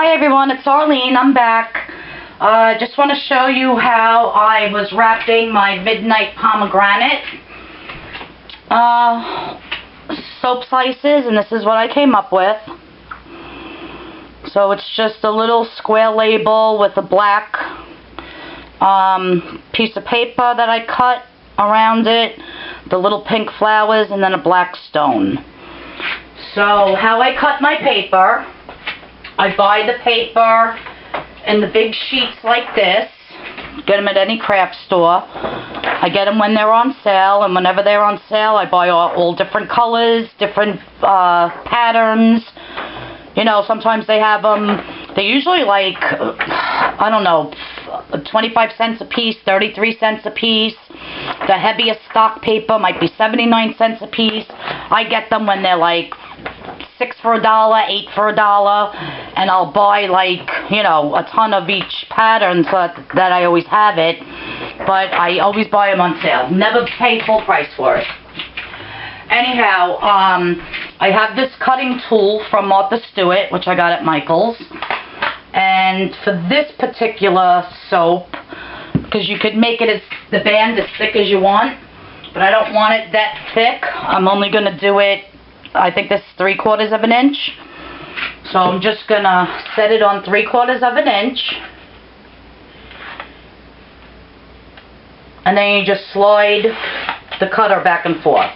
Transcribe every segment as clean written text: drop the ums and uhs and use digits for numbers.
Hi everyone, it's Arlene. I'm back. Just want to show you how I was wrapping my midnight pomegranate soap slices, and this is what I came up with. So it's just a little square label with a black piece of paper that I cut around it, the little pink flowers, and then a black stone. So how I cut my paper, I buy the paper in the big sheets like this. Get them at any craft store. I get them when they're on sale, and whenever they're on sale, I buy all different colors, different patterns. You know, sometimes they have them, they're usually like, I don't know, 25 cents a piece, 33 cents a piece. The heaviest stock paper might be 79 cents a piece. I get them when they're like 6 for $1, 8 for $1, and I'll buy like, you know, a ton of each pattern so that I always have it. But I always buy them on sale. Never pay full price for it. Anyhow, I have this cutting tool from Martha Stewart, which I got at Michael's. And for this particular soap, because you could make it as the band as thick as you want, but I don't want it that thick. I'm only going to do it, I think this is 3/4 of an inch. So I'm just going to set it on 3/4 of an inch. And then you just slide the cutter back and forth.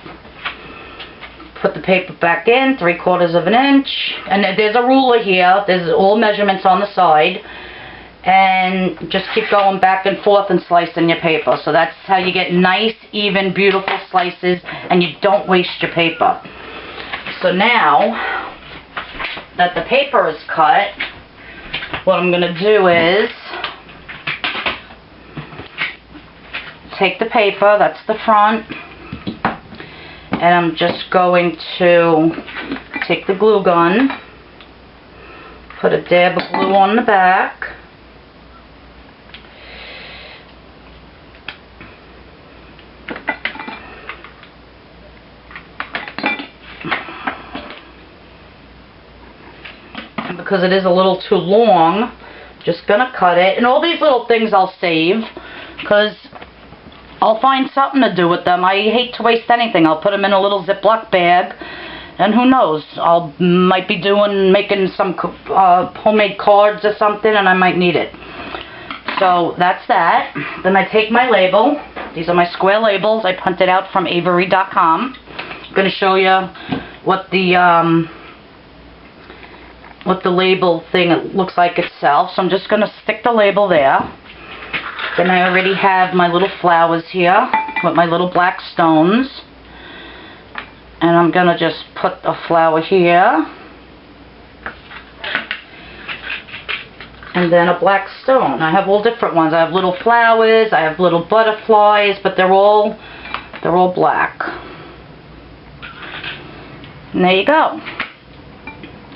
Put the paper back in, 3/4 of an inch. And there's a ruler here. There's all measurements on the side. And just keep going back and forth and slicing your paper. So that's how you get nice, even, beautiful slices, and you don't waste your paper. So now that the paper is cut, what I'm going to do is take the paper, that's the front, and I'm just going to take the glue gun, put a dab of glue on the back, and because it is a little too long, just gonna cut it. And all these little things I'll save because I'll find something to do with them. I hate to waste anything. I'll put them in a little Ziploc bag, and who knows, might be making some homemade cards or something, and I might need it. So that's that. Then I take my label. These are my square labels. I printed out from Avery.com. I'm going to show you what the label thing looks like itself. So I'm just going to stick the label there. Then I already have my little flowers here with my little black stones. And I'm going to just put a flower here. And then a black stone. I have all different ones. I have little flowers, I have little butterflies, but they're all black. And there you go.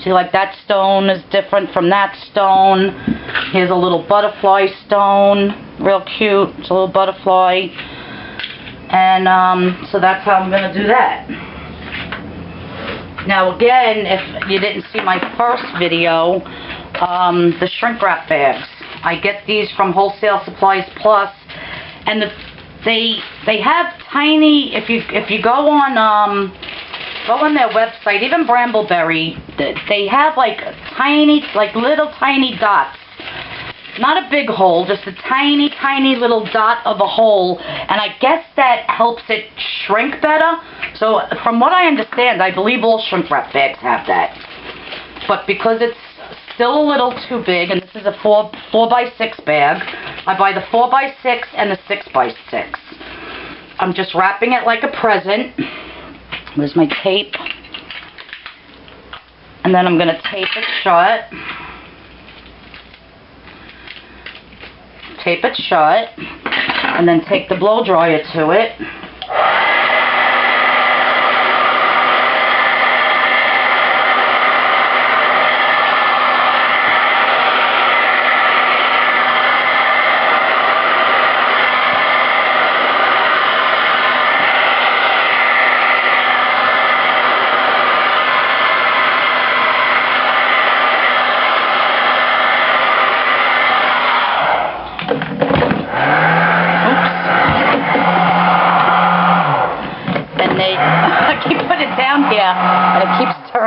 See, like that stone is different from that stone. Here's a little butterfly stone. Real cute. It's a little butterfly. And so that's how I'm going to do that. Now again, if you didn't see my first video, the shrink wrap bags. I get these from Wholesale Supplies Plus, and they have tiny, if you go on their website, even Brambleberry, they have like tiny, like little tiny dots. Not a big hole, just a tiny, tiny little dot of a hole, and I guess that helps it shrink better. So from what I understand, I believe all shrink wrap bags have that. But because it's still a little too big, and this is a 4x6 bag, I buy the 4x6 and the 6x6. I'm just wrapping it like a present. There's my tape. And then I'm going to tape it shut. Tape it shut. And then take the blow dryer to it.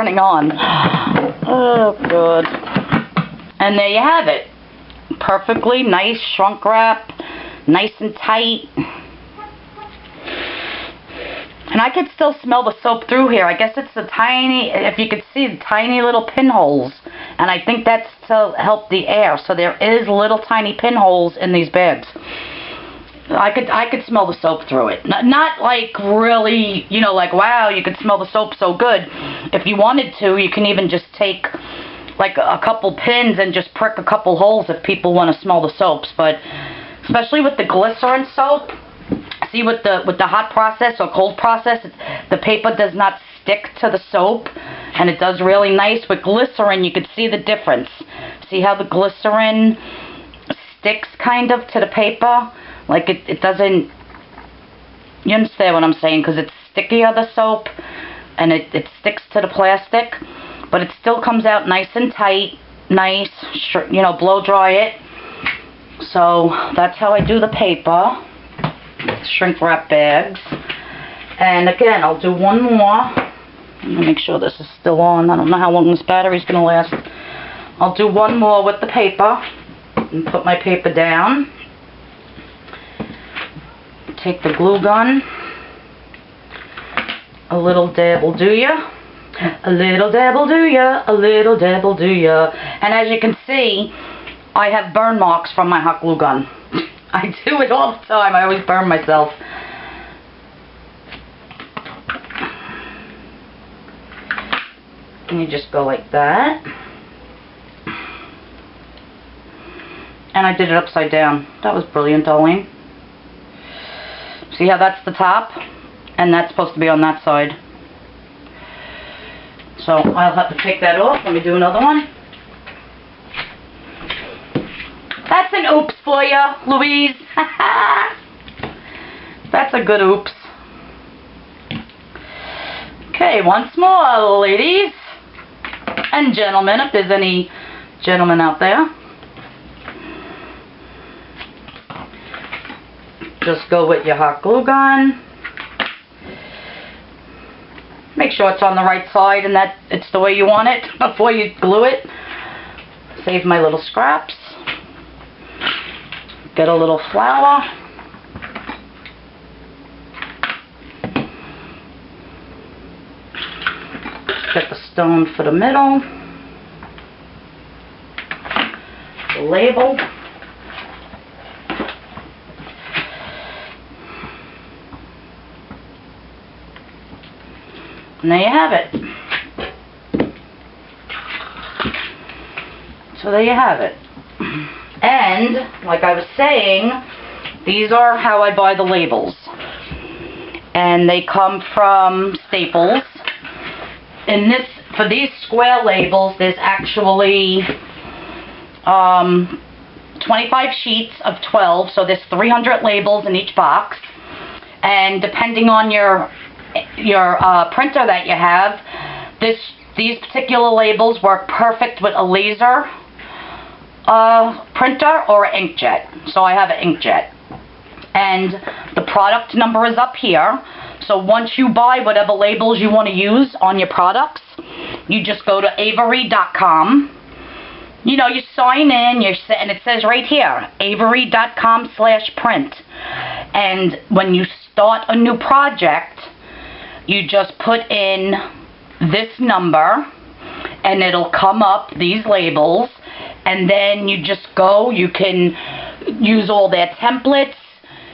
turning on. Oh, good. And there you have it. Perfectly nice shrunk wrap. Nice and tight. And I could still smell the soap through here. I guess it's the tiny, if you could see, the tiny little pinholes. And I think that's to help the air. So there is little tiny pinholes in these bags. I could smell the soap through it. Not like really, you know, like, wow, you could smell the soap so good. If you wanted to, you can even just take like a couple pins and just prick a couple holes if people want to smell the soaps. But especially with the glycerin soap, see, with the hot process or cold process, the paper does not stick to the soap, and it does really nice. With glycerin, you could see the difference. See how the glycerin sticks kind of to the paper? Like it doesn't, you understand what I'm saying? Because it's stickier, the soap, and it sticks to the plastic, but it still comes out nice and tight, nice, you know, blow dry it. So that's how I do the paper. Shrink wrap bags. And again, I'll do one more. Let me make sure this is still on. I don't know how long this battery's going to last. I'll do one more with the paper and put my paper down. Take the glue gun. A little dab will do ya. A little dab will do ya. A little dab will do ya. And as you can see, I have burn marks from my hot glue gun. I do it all the time. I always burn myself. And you just go like that. And I did it upside down. That was brilliant, Darlene. See how that's the top? And that's supposed to be on that side. So I'll have to take that off. Let me do another one. That's an oops for you, Louise. That's a good oops. Okay, once more, ladies and gentlemen, if there's any gentlemen out there. Just go with your hot glue gun. Make sure it's on the right side and that it's the way you want it before you glue it. Save my little scraps. Get a little flour. Get the stone for the middle. The label. And there you have it. So there you have it. And, like I was saying, these are how I buy the labels. And they come from Staples. For these square labels, there's actually 25 sheets of 12. So there's 300 labels in each box. And depending on your printer that you have, these particular labels work perfect with a laser printer or an inkjet. So I have an inkjet. And the product number is up here. So once you buy whatever labels you want to use on your products, you just go to Avery.com. You know, you sign in, and it says right here, Avery.com/print. And when you start a new project, you just put in this number, and it'll come up, these labels, and then you just go. You can use all their templates.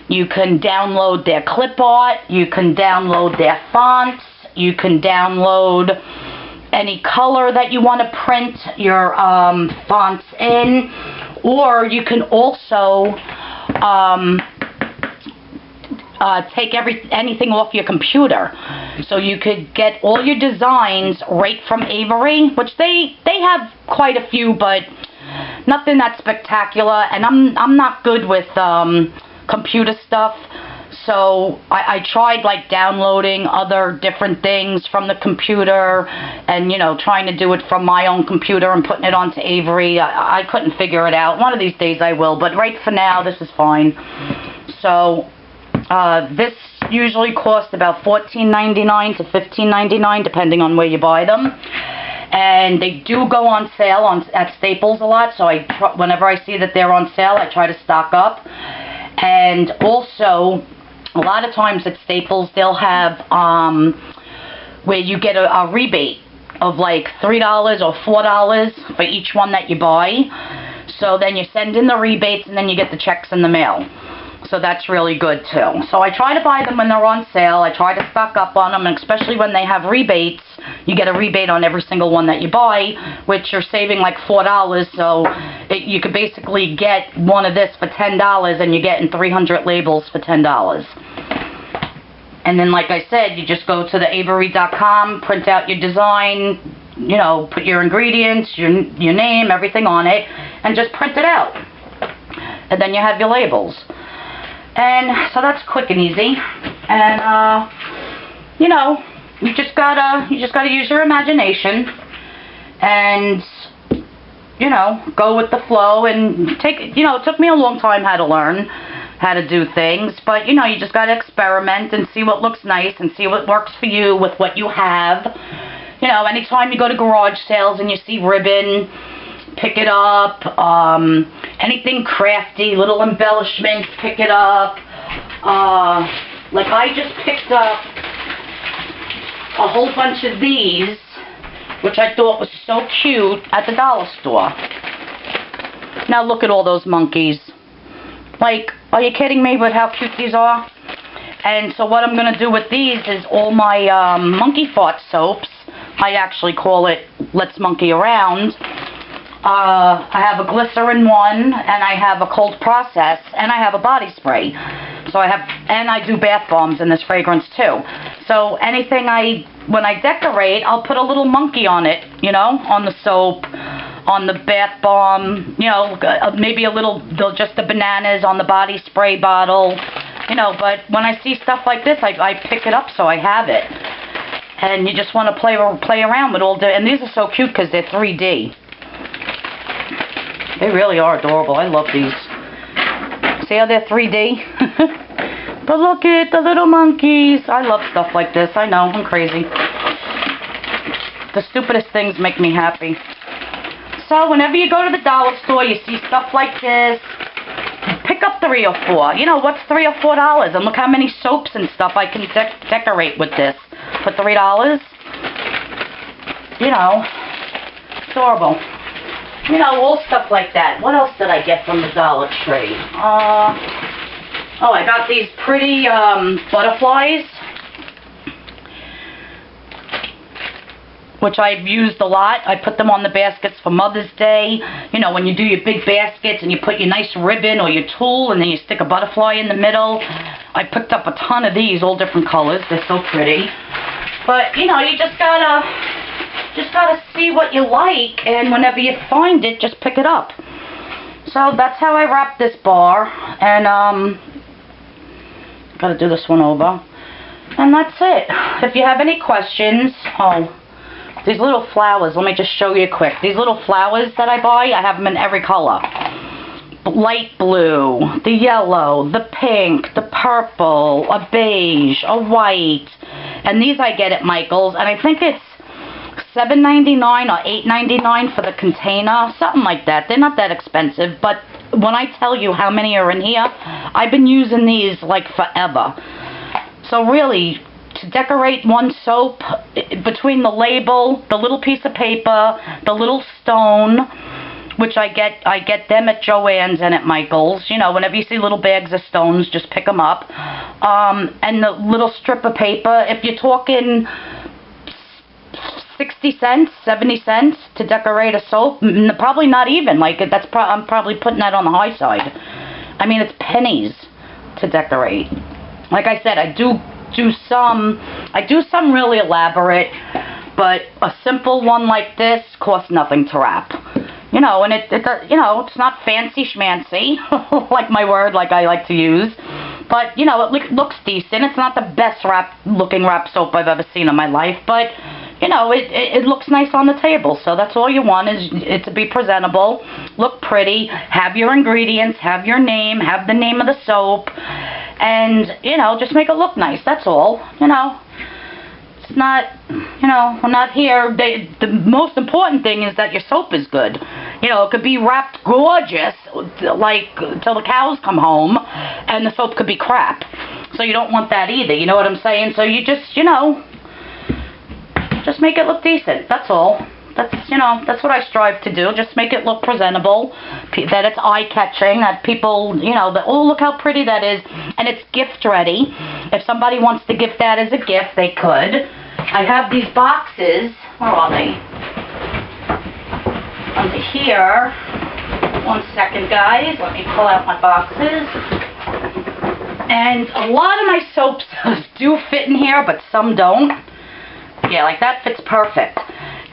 You can download their clip art. You can download their fonts. You can download any color that you want to print your fonts in. Or you can also take anything off your computer. So you could get all your designs right from Avery, which they have quite a few, but nothing that spectacular. And I'm not good with computer stuff, so I tried like downloading other different things from the computer and, you know, trying to do it from my own computer and putting it onto Avery. I couldn't figure it out. One of these days I will, but right for now this is fine. So this usually cost about $14.99 to $15.99 depending on where you buy them. And they do go on sale at Staples a lot, so whenever I see that they're on sale, I try to stock up. And also, a lot of times at Staples, they'll have where you get a rebate of like $3 or $4 for each one that you buy. So then you send in the rebates and then you get the checks in the mail. So that's really good too. So I try to buy them when they're on sale. I try to stock up on them, and especially when they have rebates, you get a rebate on every single one that you buy, which you're saving like $4. So you could basically get one of this for $10 and you're getting 300 labels for $10. And then, like I said, you just go to the Avery.com, print out your design, you know, put your ingredients, your name, everything on it, and just print it out. And then you have your labels. And so that's quick and easy. And you know, you just gotta use your imagination and, you know, go with the flow and you know, it took me a long time how to learn how to do things, but you know, you just gotta experiment and see what looks nice and see what works for you with what you have. You know, anytime you go to garage sales and you see ribbon, pick it up. Anything crafty, little embellishments, pick it up. Like I just picked up a whole bunch of these, which I thought was so cute at the dollar store. Now look at all those monkeys. Like, are you kidding me with how cute these are? And so what I'm going to do with these is all my monkey fart soaps. I actually call it Let's Monkey Around. I have a glycerin one, and I have a cold process, and I have a body spray. So and I do bath bombs in this fragrance too. So anything when I decorate, I'll put a little monkey on it, you know, on the soap, on the bath bomb, you know, maybe just the bananas on the body spray bottle, you know. But when I see stuff like this, I pick it up so I have it. And you just want to play around with and these are so cute because they're 3D. They really are adorable. I love these. See how they're 3D? But look at the little monkeys. I love stuff like this. I know, I'm crazy. The stupidest things make me happy. So whenever you go to the dollar store, you see stuff like this, pick up 3 or 4. You know, what's $3 or $4? And look how many soaps and stuff I can decorate with this for $3. You know, adorable. You know, all stuff like that. What else did I get from the Dollar Tree? Oh, I got these pretty butterflies, which I've used a lot. I put them on the baskets for Mother's Day. You know, when you do your big baskets and you put your nice ribbon or your tulle and then you stick a butterfly in the middle. I picked up a ton of these, all different colors. They're so pretty. But, you know, you just gotta see what you like, and whenever you find it, just pick it up. So that's how I wrap this bar, and gotta do this one over, and that's it. If you have any questions, these little flowers, let me just show you quick. These little flowers that I buy, I have them in every color. Light blue, the yellow, the pink, the purple, a beige, a white, and these I get at Michael's, and I think it's $7.99 or $8.99 for the container, something like that. They're not that expensive, but when I tell you how many are in here, I've been using these like forever. So really, to decorate one soap, between the label, the little piece of paper, the little stone, which I get them at Joanns and at Michael's. You know, whenever you see little bags of stones, just pick them up. And the little strip of paper, if you're talking 60 cents, 70 cents to decorate a soap, probably not even. Like, I'm probably putting that on the high side. I mean, it's pennies to decorate. Like I said, I do some really elaborate, but a simple one like this costs nothing to wrap. You know, and you know, it's not fancy schmancy, like my word, like I like to use. But, you know, it looks decent. It's not the best looking wrap soap I've ever seen in my life, but, you know, it looks nice on the table. So that's all you want, is it to be presentable, look pretty, have your ingredients, have your name, have the name of the soap, And, you know, just make it look nice, that's all. You know, it's not, you know, we're not here. The most important thing is that your soap is good. You know, it could be wrapped gorgeous, like, till the cows come home, and the soap could be crap. So you don't want that either, you know what I'm saying? So you just, you know, just make it look decent, that's all. That's, you know, that's what I strive to do. Just make it look presentable, that it's eye-catching, that people, you know, that, oh, look how pretty that is, and it's gift-ready. If somebody wants to gift that as a gift, they could. I have these boxes. Where are they? Under here. 1 second, guys. Let me pull out my boxes. And a lot of my soaps do fit in here, but some don't. Yeah, like that fits perfect.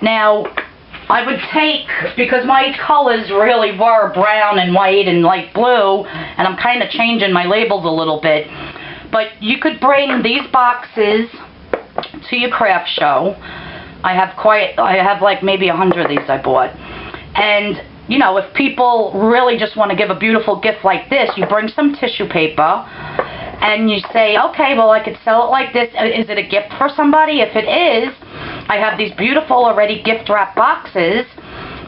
Now, I would take, because my colors really were brown and white and light blue, and I'm kind of changing my labels a little bit, but you could bring these boxes to your craft show. I have like maybe 100 of these I bought. And, you know, if people really just want to give a beautiful gift like this, you bring some tissue paper, and you say, okay, well, I could sell it like this. Is it a gift for somebody? If it is, I have these beautiful already gift wrap boxes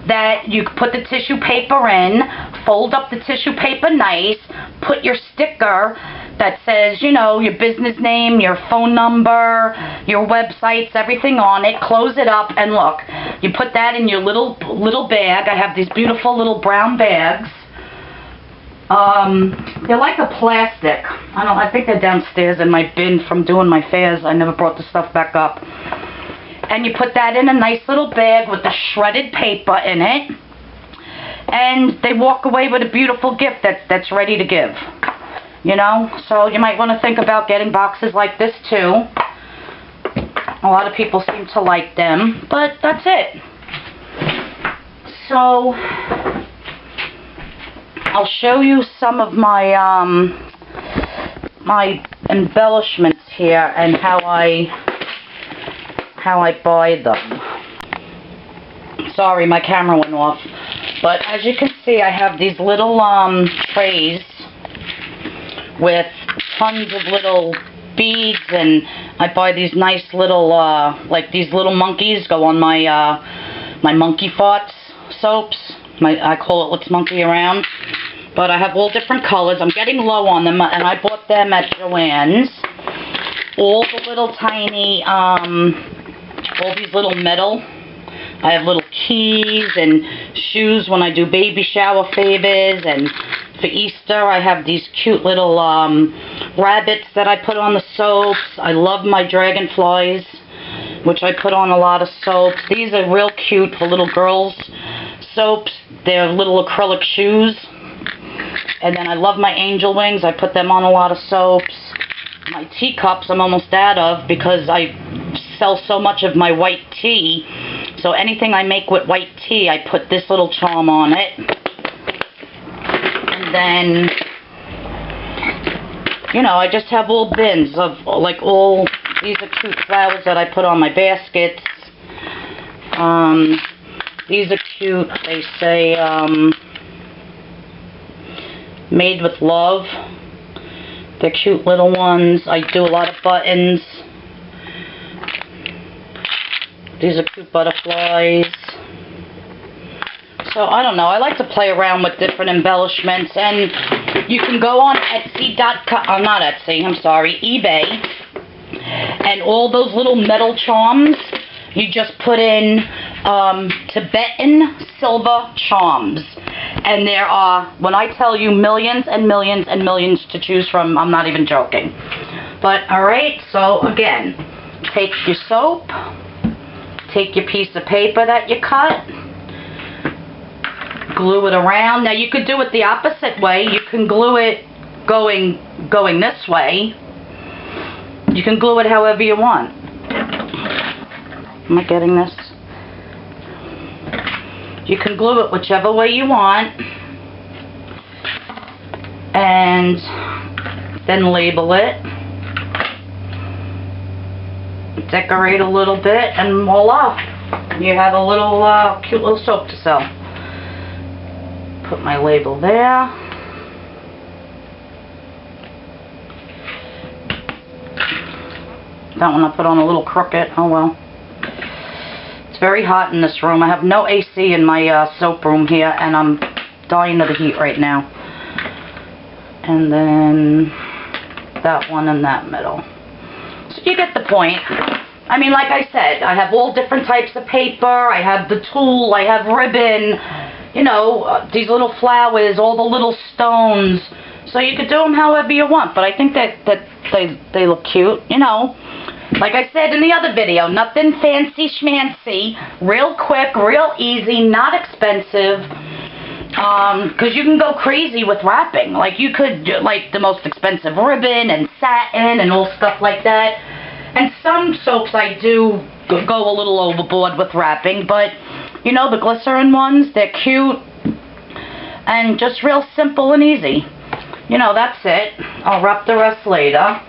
that you put the tissue paper in, fold up the tissue paper nice, put your sticker that says, you know, your business name, your phone number, your websites, everything on it, close it up, and look, you put that in your little bag. I have these beautiful little brown bags. They're like a plastic. I think they're downstairs in my bin from doing my fairs. I never brought the stuff back up. And you put that in a nice little bag with the shredded paper in it. And they walk away with a beautiful gift that's ready to give. You know? So you might want to think about getting boxes like this too. A lot of people seem to like them. But that's it. So I'll show you some of my my embellishments here and how I buy them. Sorry, my camera went off. But as you can see, I have these little trays with tons of little beads, and I buy these nice little like these little monkeys go on my my monkey farts soaps. I call it Let's Monkey Around. But I have all different colors. I'm getting low on them, and I bought them at Joanns. All the little tiny, all these little metal. I have little keys and shoes when I do baby shower favors, and for Easter I have these cute little rabbits that I put on the soaps. I love my dragonflies, which I put on a lot of soaps. These are real cute for little girls soaps. They're little acrylic shoes. And then I love my angel wings. I put them on a lot of soaps. My teacups I'm almost out of because I sell so much of my white tea. So anything I make with white tea, I put this little charm on it. And then, you know, I just have all bins of, like, all, these are cute flowers that I put on my baskets. These are cute. They say, made with love. They're cute little ones. I do a lot of buttons. These are cute butterflies. So, I don't know. I like to play around with different embellishments. And you can go on Etsy.com. Not Etsy, I'm sorry. eBay. And all those little metal charms, you just put in Tibetan silver charms. And there are, when I tell you, millions and millions and millions to choose from, I'm not even joking. But, alright, so again, take your soap, take your piece of paper that you cut, glue it around. Now, you could do it the opposite way. You can glue it going this way. You can glue it however you want. Am I getting this? You can glue it whichever way you want, and then label it, decorate a little bit, and voila, you have a little cute little soap to sell. Put my label there. That one I put on a little crooked. Oh well. It's very hot in this room. I have no AC in my soap room here, and I'm dying of the heat right now. And then that one in that middle. So you get the point. I mean, like I said, I have all different types of paper. I have the tulle. I have ribbon. You know, these little flowers, all the little stones. So you could do them however you want. But I think that they look cute, you know. Like I said in the other video, nothing fancy schmancy. Real quick, real easy, not expensive. Because you can go crazy with wrapping. Like, you could do, like, the most expensive ribbon and satin and all stuff like that. And some soaps I do go a little overboard with wrapping, but, you know, the glycerin ones, they're cute and just real simple and easy. You know, that's it. I'll wrap the rest later.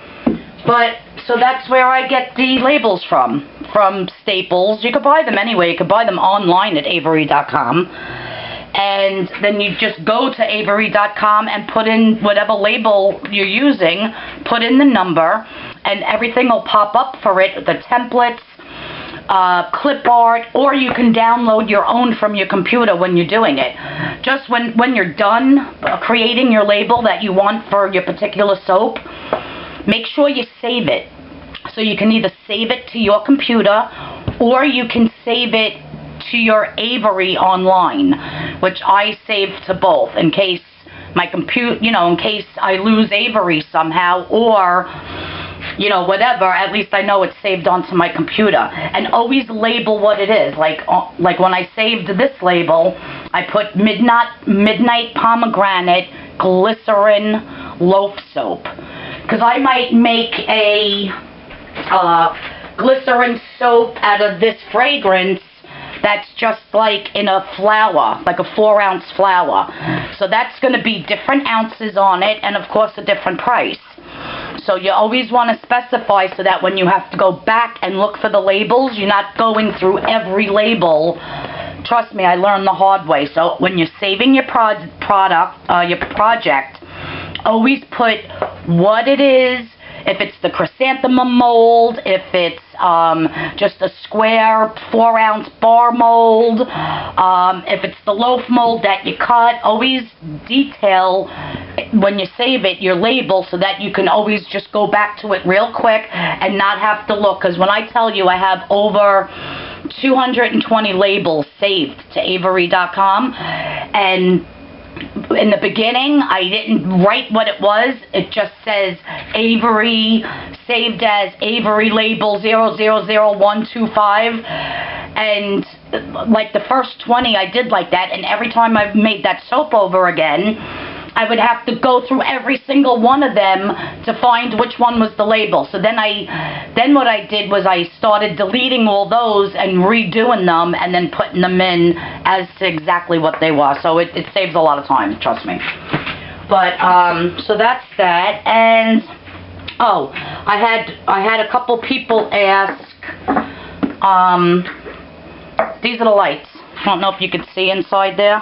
But, so that's where I get the labels from Staples. You could buy them anyway. You could buy them online at Avery.com. And then you just go to Avery.com and put in whatever label you're using, put in the number, and everything will pop up for it, the templates, clip art, or you can download your own from your computer when you're doing it. Just when you're done creating your label that you want for your particular soap, make sure you save it. So you can either save it to your computer, or you can save it to your Avery online, which I save to both in case my computer, you know, in case I lose Avery somehow, or, you know, whatever, at least I know it's saved onto my computer. And always label what it is. Like when I saved this label, I put Midnight Pomegranate Glycerin Loaf Soap. Because I might make a glycerin soap out of this fragrance that's just like in a flower, like a 4-ounce flower. So that's going to be different ounces on it, and of course a different price. So you always want to specify so that when you have to go back and look for the labels, you're not going through every label. Trust me, I learned the hard way. So when you're saving your your project, always put what it is. If it's the chrysanthemum mold, if it's just a square 4-ounce bar mold, if it's the loaf mold that you cut, always detail when you save it your label so that you can always just go back to it real quick and not have to look. Because when I tell you I have over 220 labels saved to Avery.com, and in the beginning, I didn't write what it was. It just says Avery, saved as Avery label 000125. And like the first 20 I did like that. And every time I made that soap over again, I would have to go through every single one of them to find which one was the label. So then what I did was I started deleting all those and redoing them and then putting them in as to exactly what they were. So it saves a lot of time, trust me. But so that's that. And oh, I had a couple people ask, these are the lights. I don't know if you can see inside there,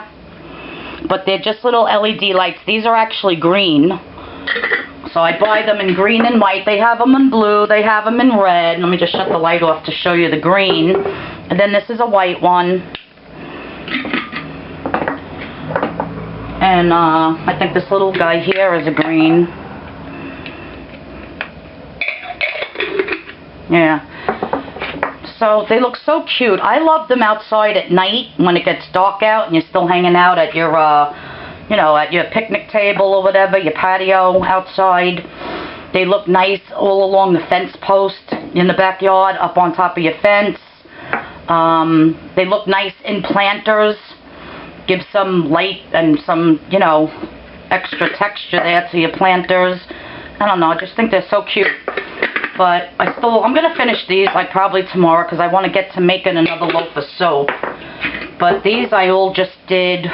but they're just little LED lights. These are actually green. So I buy them in green and white. They have them in blue. They have them in red. Let me just shut the light off to show you the green. And then this is a white one. And I think this little guy here is a green. Yeah. So they look so cute. I love them outside at night when it gets dark out and you're still hanging out at your, you know, at your picnic table or whatever, your patio outside. They look nice all along the fence post in the backyard, up on top of your fence. They look nice in planters. Give some light and some, you know, extra texture there to your planters. I don't know, I just think they're so cute. But I'm going to finish these like probably tomorrow because I want to get to making another loaf of soap. But these I all just did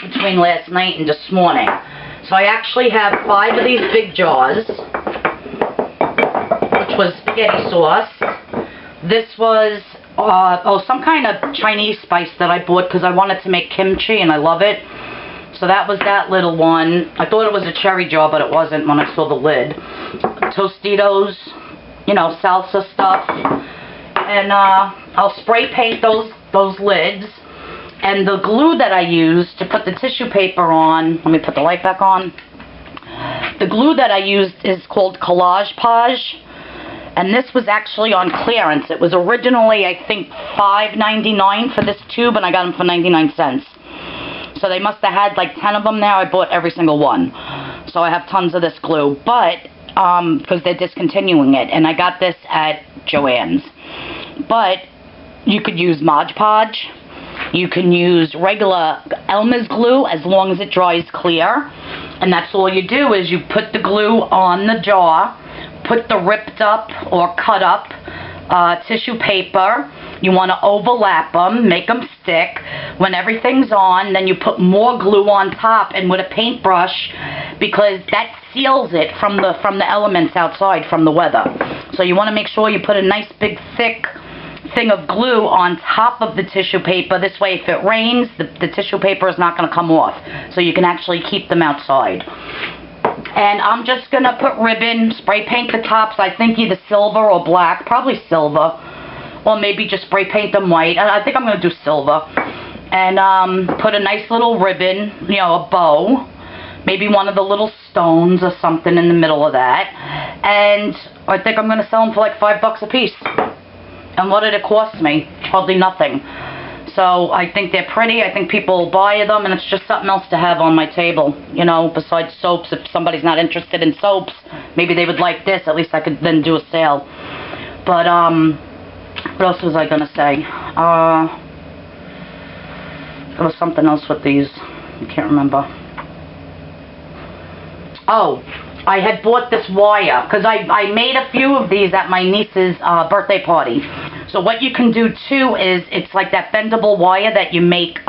between last night and this morning. So I actually have 5 of these big jars, which was spaghetti sauce. This was, some kind of Chinese spice that I bought because I wanted to make kimchi and I love it. So that was that little one. I thought it was a cherry jar, but it wasn't when I saw the lid. Tostitos, salsa stuff. And I'll spray paint those lids. And the glue that I use to put the tissue paper on, let me put the light back on. The glue that I used is called Collage Page. And this was actually on clearance. It was originally, I think, $5.99 for this tube, and I got them for 99 cents. So they must have had like 10 of them there. I bought every single one. So I have tons of this glue. But, because they're discontinuing it. And I got this at Joanns. But you could use Mod Podge. You can use regular Elmer's glue as long as it dries clear. And that's all you do is you put the glue on the jar, put the ripped up or cut up tissue paper. You want to overlap them, make them stick. When everything's on, then you put more glue on top and with a paintbrush, because that seals it from the elements outside, from the weather. So you want to make sure you put a nice big thick thing of glue on top of the tissue paper. This way, if it rains, the tissue paper is not going to come off. So you can actually keep them outside. And I'm just going to put ribbon, spray paint the tops, I think either silver or black, probably silver. Or maybe just spray paint them white. I think I'm going to do silver. And put a nice little ribbon, a bow. Maybe one of the little stones or something in the middle of that. And I think I'm going to sell them for like $5 a piece. And what did it cost me? Hardly nothing. So I think they're pretty. I think people will buy them, and it's just something else to have on my table, besides soaps. If somebody's not interested in soaps, maybe they would like this. At least I could then do a sale. But, what else was I going to say? There was something else with these. I can't remember. Oh, I had bought this wire, because I made a few of these at my niece's birthday party. So what you can do too is, it's like that bendable wire that you make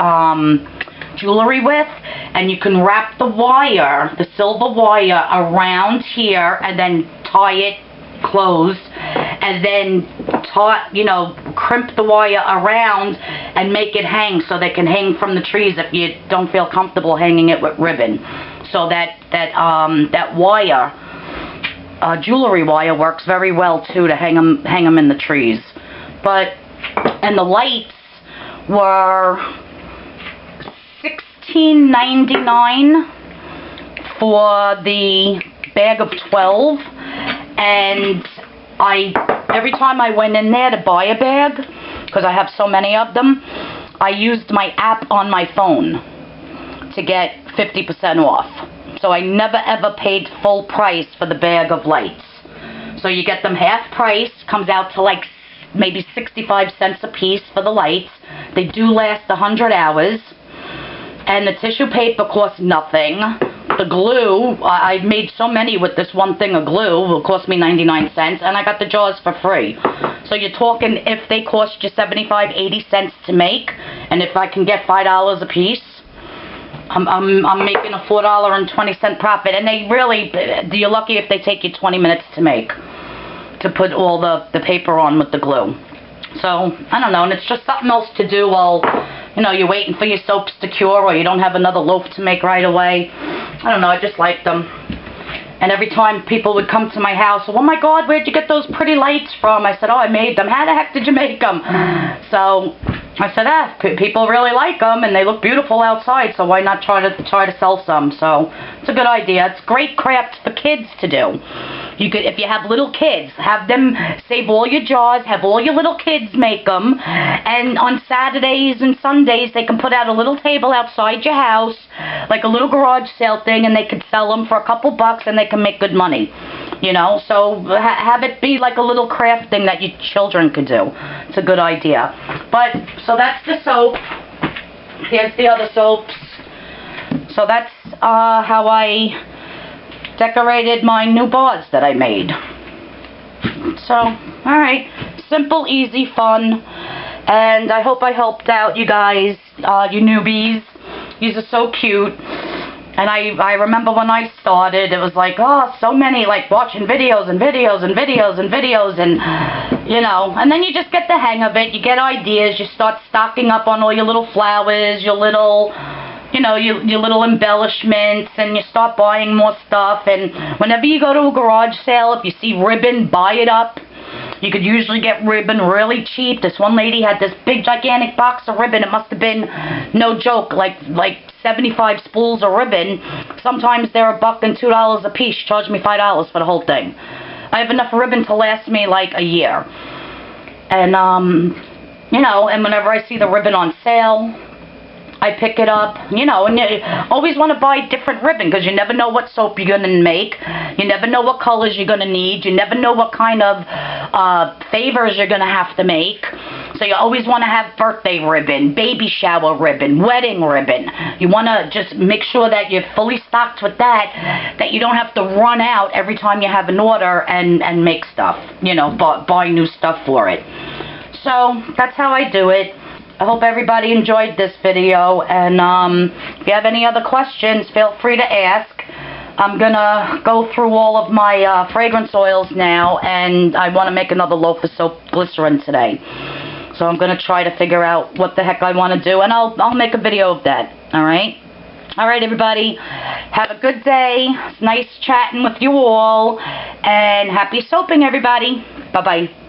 jewelry with, and you can wrap the wire, the silver wire, around here, and then tie it closed, and then crimp the wire around and make it hang, so they can hang from the trees if you don't feel comfortable hanging it with ribbon. So that wire, jewelry wire, works very well too to hang them in the trees. And the lights were $16.99 for the bag of 12, and every time I went in there to buy a bag, because I have so many of them, I used my app on my phone to get 50% off. So I never ever paid full price for the bag of lights. So you get them half price, comes out to like maybe 65 cents a piece for the lights. They do last 100 hours. And the tissue paper costs nothing. The glue, I made so many with this one thing of glue, it cost me 99 cents, and I got the jars for free. So you're talking, if they cost you 75, 80 cents to make, and if I can get $5 a piece, I'm making a $4.20 profit. And they really, you're lucky if they take you 20 minutes to make, to put all the paper on with the glue. So, I don't know, and it's just something else to do while, you're waiting for your soaps to cure, or you don't have another loaf to make right away. I don't know, I just like them. And every time people would come to my house, oh my God, where'd you get those pretty lights from? I said, oh, I made them. How the heck did you make them? So I said, people really like them, and they look beautiful outside, so why not try to sell some? So it's a good idea. It's great craft for kids to do. You could, if you have little kids, have them save all your jars, have all your little kids make them, and on Saturdays and Sundays they can put out a little table outside your house, like a little garage sale thing, and they could sell them for a couple bucks, and they can make good money. So have it be like a little craft thing that your children could do. It's a good idea. But, so that's the soap. Here's the other soaps. So that's how I decorated my new bars that I made. So, alright. Simple, easy, fun. And I hope I helped out you guys, you newbies. These are so cute. And I remember when I started, it was like, oh, so many, like watching videos and videos and videos and videos, and, and then you just get the hang of it. You get ideas. You start stocking up on all your little flowers, your little, your little embellishments, and you start buying more stuff. And whenever you go to a garage sale, if you see ribbon, buy it up. You could usually get ribbon really cheap. This one lady had this big gigantic box of ribbon. It must have been, no joke, like 75 spools of ribbon. Sometimes they're $1 and $2 a piece. She charged me $5 for the whole thing. I have enough ribbon to last me like a year. And, you know, and whenever I see the ribbon on sale, I pick it up, you know, and you always want to buy different ribbon because you never know what soap you're going to make. You never know what colors you're going to need. You never know what kind of favors you're going to have to make. So you always want to have birthday ribbon, baby shower ribbon, wedding ribbon. You want to just make sure that you're fully stocked with that you don't have to run out every time you have an order and make stuff, you know, buy new stuff for it. So that's how I do it. I hope everybody enjoyed this video, and if you have any other questions, feel free to ask. I'm going to go through all of my fragrance oils now, and I want to make another loaf of soap glycerin today. So I'm going to try to figure out what the heck I want to do, and I'll make a video of that, alright? Alright, everybody, have a good day. It's nice chatting with you all, and happy soaping, everybody. Bye-bye.